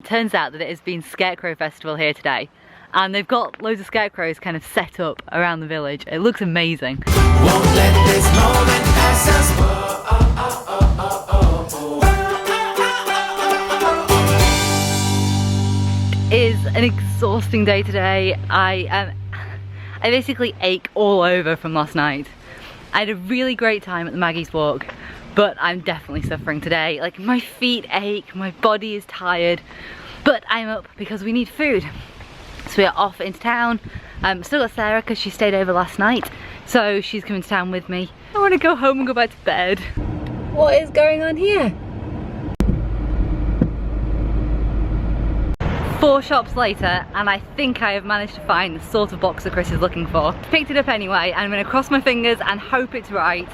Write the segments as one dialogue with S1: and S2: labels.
S1: turns out that it has been Scarecrow Festival here today. And they've got loads of scarecrows kind of set up around the village. It looks amazing.
S2: Won't let this moment pass us.
S1: It is an exhausting day today. I basically ache all over from last night. I had a really great time at the Maggie's Walk, but I'm definitely suffering today. Like, my feet ache, my body is tired, but I'm up because we need food. So we are off into town. Still got Sarah because she stayed over last night, so she's coming to town with me. I want to go home and go back to bed. What is going on here? 4 shops later, and I think I have managed to find the sort of boxer Chris is looking for. Picked it up anyway, and I'm going to cross my fingers and hope it's right,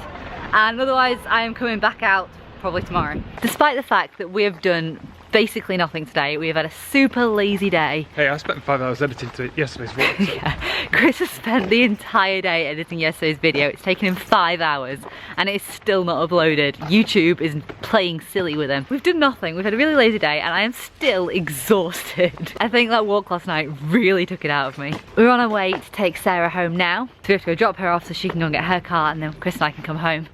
S1: and otherwise I am coming back out probably tomorrow. Despite the fact that we have done basically nothing today, we have had a super lazy day.
S3: Hey, I spent 5 hours editing yesterday's vlog. So.
S1: Yeah, Chris has spent the entire day editing yesterday's video. It's taken him 5 hours and it's still not uploaded. YouTube is playing silly with him. We've done nothing, we've had a really lazy day and I am still exhausted. I think that walk last night really took it out of me. We're on our way to take Sarah home now. So we have to go drop her off so she can go and get her car, and then Chris and I can come home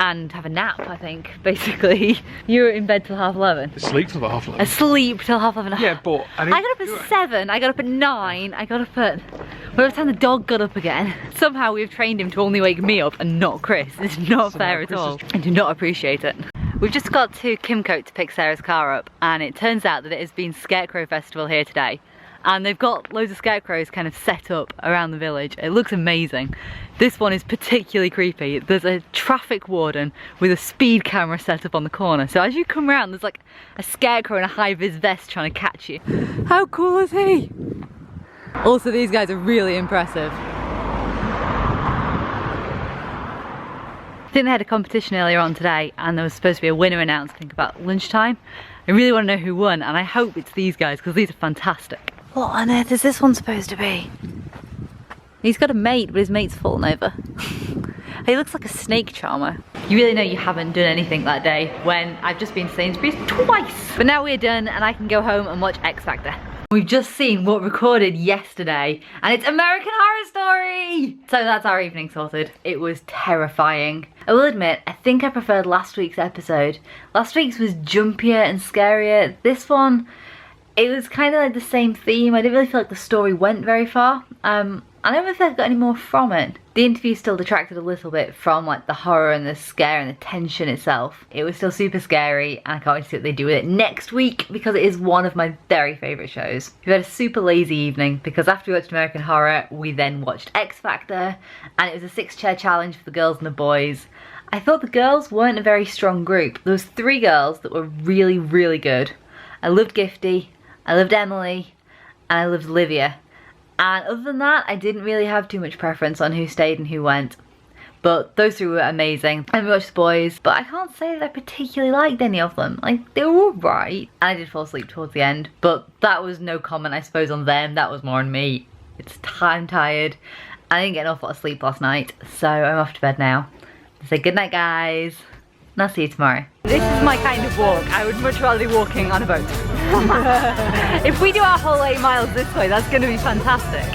S1: and have a nap, I think, basically. You were in bed till 11:30.
S3: Sleep till about 11:30.
S1: Asleep till 11:30.
S3: Yeah, but I
S1: got up at 7, I got up at 9, I got up at whatever time the dog got up again. Somehow we've trained him to only wake me up and not Chris. It's not fair at all. I do not appreciate it. We've just got to Kimcote to pick Sarah's car up, and it turns out that it has been Scarecrow Festival here today. And they've got loads of scarecrows kind of set up around the village. It looks amazing. This one is particularly creepy. There's a traffic warden with a speed camera set up on the corner. So as you come around, there's like a scarecrow in a high-vis vest trying to catch you. How cool is he? Also, these guys are really impressive. I think they had a competition earlier on today and there was supposed to be a winner announced, I think about lunchtime. I really want to know who won, and I hope it's these guys because these are fantastic. What on earth is this one supposed to be? He's got a mate, but his mate's fallen over. He looks like a snake charmer. You really know you haven't done anything that day when I've just been to Sainsbury's twice. But now we're done and I can go home and watch X Factor. We've just seen what recorded yesterday, and it's American Horror Story! So that's our evening sorted. It was terrifying. I will admit, I think I preferred last week's episode. Last week's was jumpier and scarier. This one, it was kind of like the same theme. I didn't really feel like the story went very far. I don't know if I got any more from it. The interview still detracted a little bit from like the horror and the scare and the tension itself. It was still super scary, and I can't wait to see what they do with it next week because it is one of my very favourite shows. We've had a super lazy evening because after we watched American Horror, we then watched X Factor, and it was a 6-chair challenge for the girls and the boys. I thought the girls weren't a very strong group. There was 3 girls that were really, really good. I loved Gifty, I loved Emily, and I loved Olivia. And other than that, I didn't really have too much preference on who stayed and who went. But those 3 were amazing. And we watched the boys, but I can't say that I particularly liked any of them. Like, they were alright. And I did fall asleep towards the end, but that was no comment, I suppose, on them. That was more on me. I'm tired. I didn't get an awful lot of sleep last night, so I'm off to bed now. Say good night, guys. And I'll see you tomorrow. This is my kind of walk. I would much rather be walking on a boat. If we do our whole 8 miles this way, that's going to be fantastic.